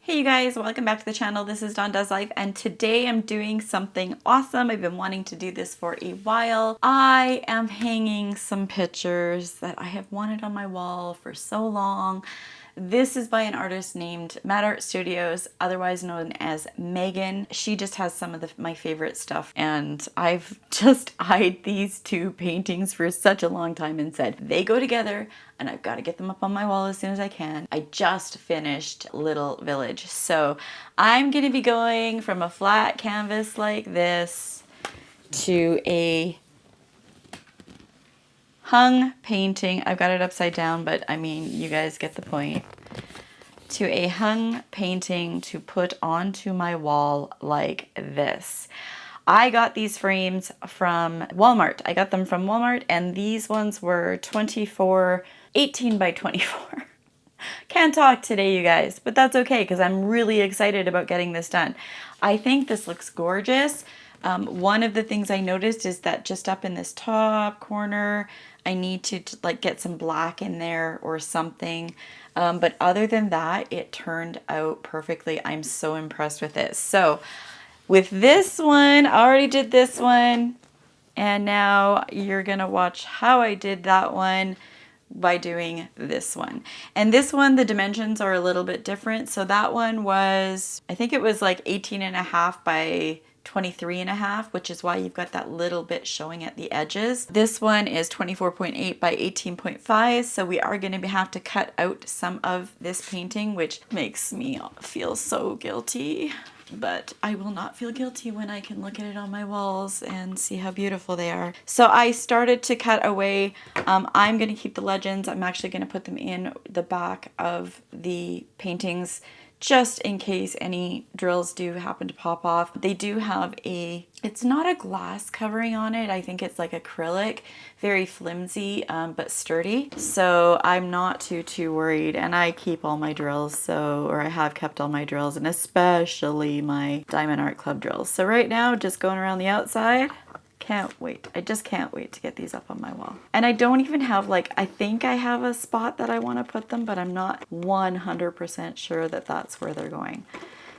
Hey you guys, welcome back to the channel. This is Dawn Does Life, and today I'm doing something awesome. I've been wanting to do this for a while. I am hanging some pictures that I have wanted on my wall for so long. This is by an artist named Mad Art Studios, otherwise known as Megan. She just has some of my favorite stuff, and I've just eyed these two paintings for such a long time and said they go together and I've got to get them up on my wall as soon as I can. I just finished Little Village, so I'm gonna be going from a flat canvas like this to a hung painting. I've got it upside down, but I mean, you guys get the point. To a hung painting to put onto my wall like this. I got these frames from Walmart. I got them from Walmart, and these ones were 18 by 24. Can't talk today, you guys, but that's okay because I'm really excited about getting this done. I think this looks gorgeous. One of the things I noticed is that just up in this top corner, I need to like get some black in there or something. But other than that, it turned out perfectly. I'm so impressed with it. So with this one, I already did this one. And now you're gonna watch how I did that one by doing this one. And this one, the dimensions are a little bit different. So that one was, I think it was like 18.5 by 23.5, which is why you've got that little bit showing at the edges. This one is 24.8 by 18.5, so we are going to have to cut out some of this painting, which makes me feel so guilty. But I will not feel guilty when I can look at it on my walls and see how beautiful they are. So I started to cut away. I'm going to keep the legends. I'm actually going to put them in the back of the paintings just in case any drills do happen to pop off. They do have it's not a glass covering on it. I think it's like acrylic, very flimsy, but sturdy. So I'm not too worried. And I keep all my drills, or I have kept all my drills, and especially my Diamond Art Club drills. So right now, just going around the outside. Can't wait. I just can't wait to get these up on my wall. And I don't even have I think I have a spot that I want to put them, but I'm not 100% sure that that's where they're going.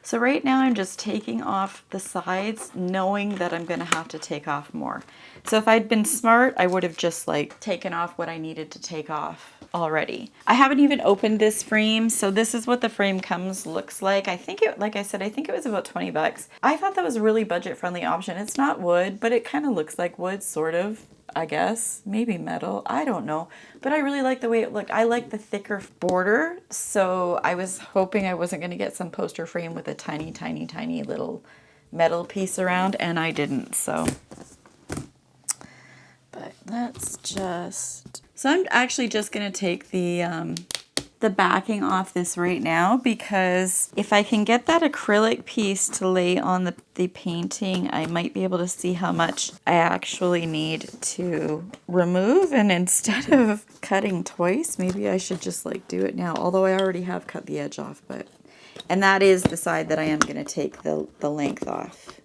So right now I'm just taking off the sides, knowing that I'm going to have to take off more. So if I'd been smart, I would have just taken off what I needed to take off already. I haven't even opened this frame, so this is what the frame looks like. I think like I said, I think it was about 20 bucks. I thought that was a really budget friendly option. It's not wood, but it kind of looks like wood, sort of. I guess maybe metal, I don't know, but I really like the way it looked. I like the thicker border, so I was hoping I wasn't going to get some poster frame with a tiny little metal piece around, and I didn't. So but let's just, so I'm actually just going to take the backing off this right now, because if I can get that acrylic piece to lay on the painting, I might be able to see how much I actually need to remove. And instead of cutting twice, maybe I should just do it now, although I already have cut the edge off. And that is the side that I am going to take the length off.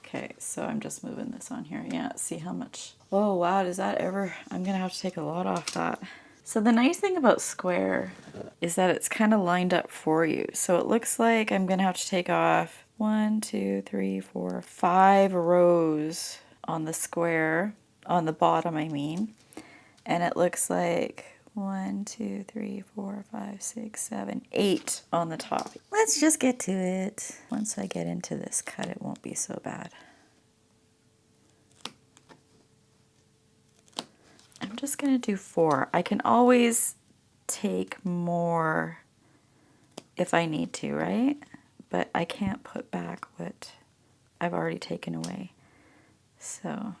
Okay, so I'm just moving this on here. Yeah, see how much. Oh wow, does that ever, I'm going to have to take a lot off that. So the nice thing about square is that it's kind of lined up for you. So it looks like I'm going to have to take off 1, 2, 3, 4, 5 rows on the square, on the bottom I mean. And it looks like 1, 2, 3, 4, 5, 6, 7, 8 on the top. Let's just get to it. Once I get into this cut, it won't be so bad. I'm just going to do 4. I can always take more if I need to, right? But I can't put back what I've already taken away. So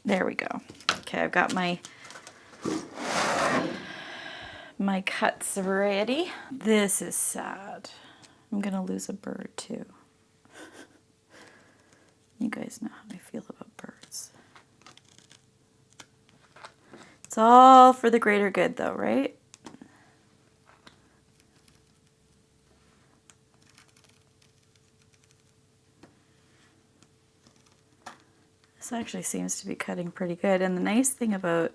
there we go. Okay, I've got my cuts ready. This is sad. I'm going to lose a bird too. You guys know how I feel about birds. It's all for the greater good though, right? This actually seems to be cutting pretty good. And the nice thing about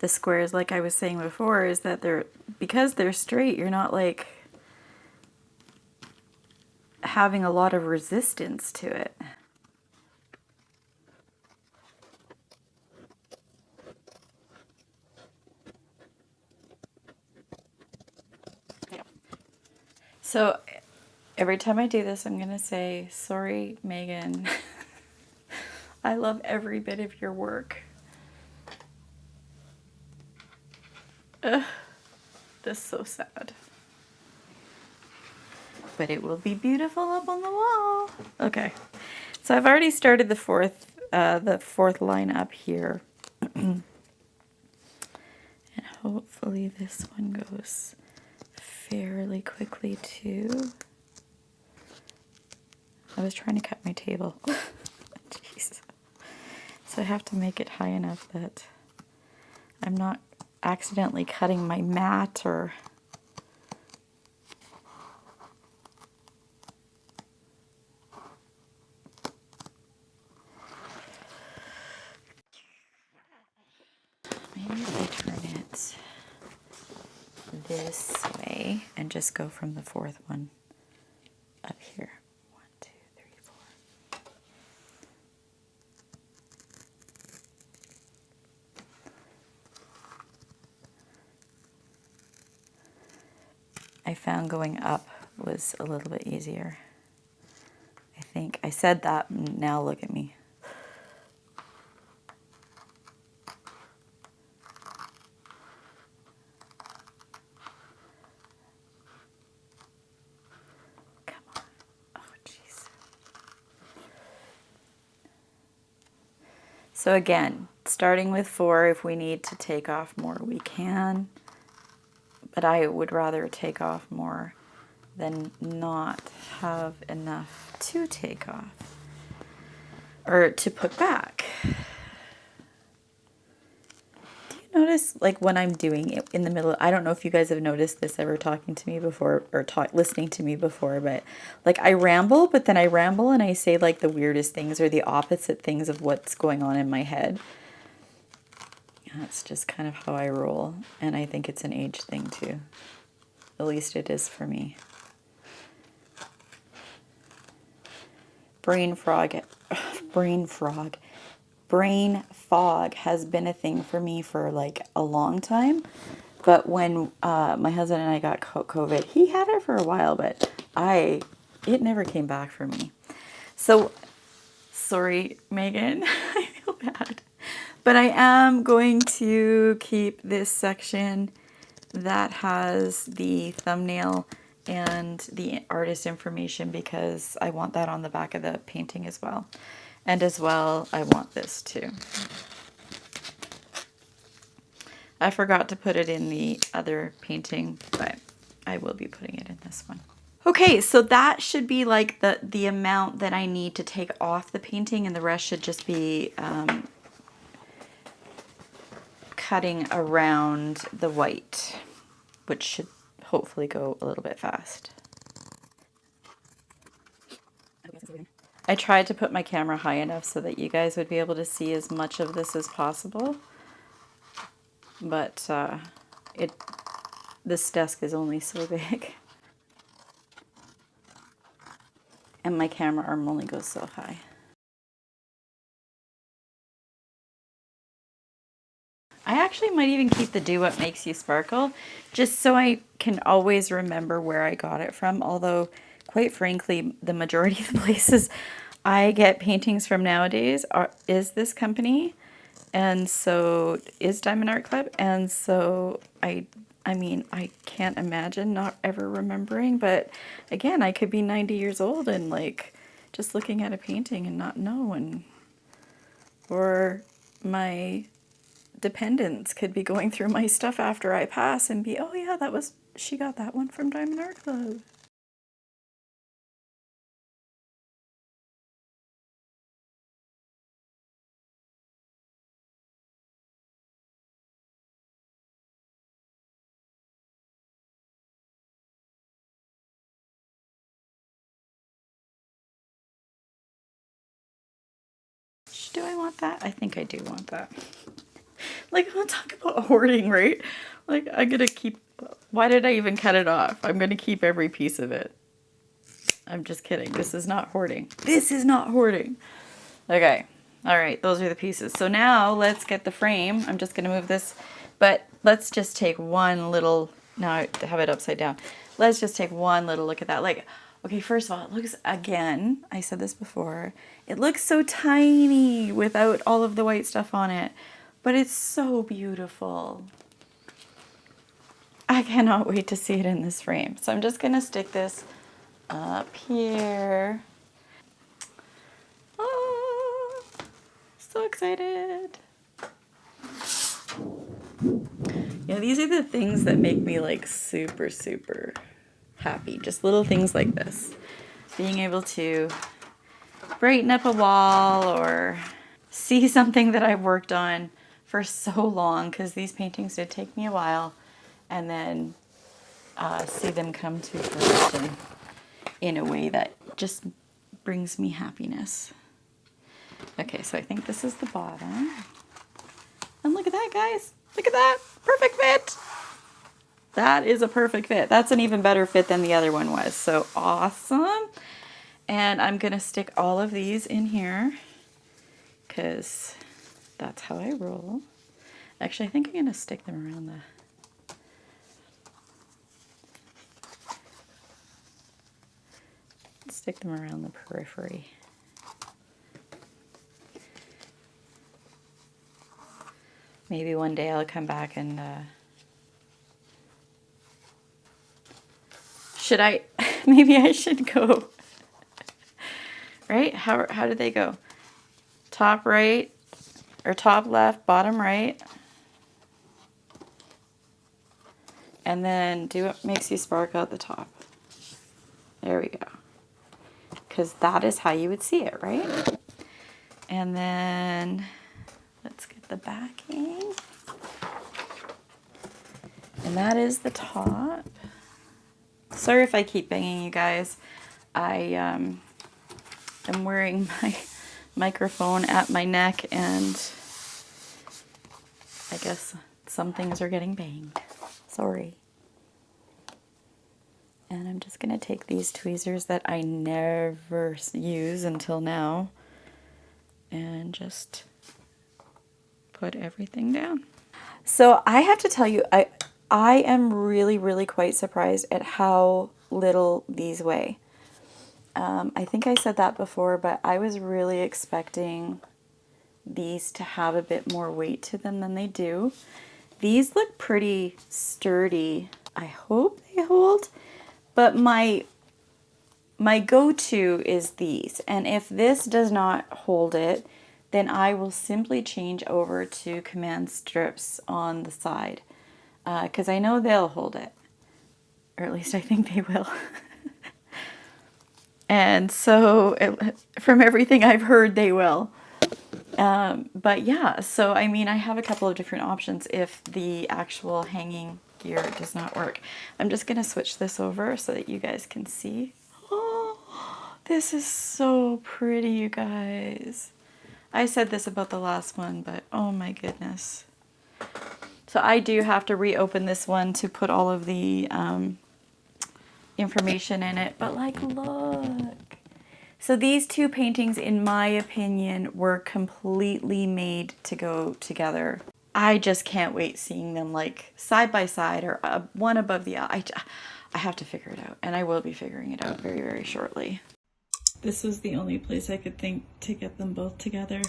the squares, like I was saying before, is that because they're straight, you're not having a lot of resistance to it. So every time I do this, I'm going to say, sorry, Megan. I love every bit of your work. Ugh, this is so sad. But it will be beautiful up on the wall. Okay, so I've already started the fourth line up here. And hopefully this one goes fairly quickly too. I was trying to cut my table. Jeez. So I have to make it high enough that I'm not accidentally cutting my mat or... Maybe if I turn it this way and just go from the fourth one up here. 1, 2, 3, 4. I found going up was a little bit easier. I think I said that, and now look at me. So again, starting with 4, if we need to take off more, we can. But I would rather take off more than not have enough to take off or to put back. Do you notice, like, when I'm doing it in the middle, I don't know if you guys have noticed this ever talking to me before or listening to me before, but like I ramble, but then I ramble and I say like the weirdest things or the opposite things of what's going on in my head. That's just kind of how I roll, and I think it's an age thing too. At least it is for me. Brain fog has been a thing for me for like a long time. But when my husband and I got COVID, he had it for a while, but it never came back for me. So, sorry, Megan, I feel bad. But I am going to keep this section that has the thumbnail and the artist information because I want that on the back of the painting as well. And as well, I want this too. I forgot to put it in the other painting, but I will be putting it in this one. Okay, so that should be like the amount that I need to take off the painting, and the rest should just be cutting around the white, which should hopefully go a little bit fast. I tried to put my camera high enough so that you guys would be able to see as much of this as possible, but this desk is only so big, and my camera arm only goes so high. I actually might even keep the Do What Makes You Sparkle, just so I can always remember where I got it from, although, quite frankly, the majority of the places I get paintings from nowadays is this company, and so is Diamond Art Club, and so I mean, I can't imagine not ever remembering, but again, I could be 90 years old and, like, just looking at a painting and not know, or my dependents could be going through my stuff after I pass and be, oh yeah, she got that one from Diamond Art Club. Do I want that? I think I do want that. Like, I'm gonna talk about hoarding, right? Like, I'm gonna keep... Why did I even cut it off? I'm gonna keep every piece of it. I'm just kidding. This is not hoarding. This is not hoarding. Okay. All right. Those are the pieces. So now let's get the frame. I'm just going to move this, but let's just take one little, now I have it upside down. Let's just take one little look at that. Like, okay, first of all, it looks, again, I said this before, it looks so tiny without all of the white stuff on it, but it's so beautiful. I cannot wait to see it in this frame. So I'm just going to stick this up here. Oh, so excited. Yeah, these are the things that make me like super, super happy. Just little things like this. Being able to brighten up a wall or see something that I've worked on for so long, because these paintings did take me a while, and then see them come to fruition in a way that just brings me happiness. Okay, so I think this is the bottom. And look at that, guys. Look at that. Perfect fit. That is a perfect fit. That's an even better fit than the other one was. So awesome. And I'm going to stick all of these in here because that's how I roll. Actually, I think I'm going to stick them around the... Stick them around the periphery. Maybe one day I'll come back and should I? Maybe I should go. Right? How did they go? Top right or top left, bottom right, and then do what makes you sparkle at the top. There we go. Because that is how you would see it, right? And then let's get the backing. And that is the top. Sorry if I keep banging you guys. I am wearing my microphone at my neck, and I guess some things are getting banged. Sorry. And I'm just going to take these tweezers that I never use until now and just put everything down. So I have to tell you, I am really, really quite surprised at how little these weigh. I think I said that before, but I was really expecting these to have a bit more weight to them than they do. These look pretty sturdy. I hope they hold. But my go-to is these, and if this does not hold it, then I will simply change over to command strips on the side, because I know they'll hold it, or at least I think they will. And so from everything I've heard, they will. But yeah, so I mean, I have a couple of different options if the actual hanging gear does not work. I'm just gonna switch this over so that you guys can see. Oh, this is so pretty, you guys. I said this about the last one, but oh my goodness. So I do have to reopen this one to put all of the information in it, but like, look. So these two paintings, in my opinion, were completely made to go together. I just can't wait seeing them like side by side or one above the other. I have to figure it out, and I will be figuring it out very, very shortly. This was the only place I could think to get them both together.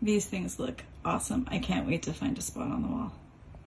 These things look awesome. I can't wait to find a spot on the wall.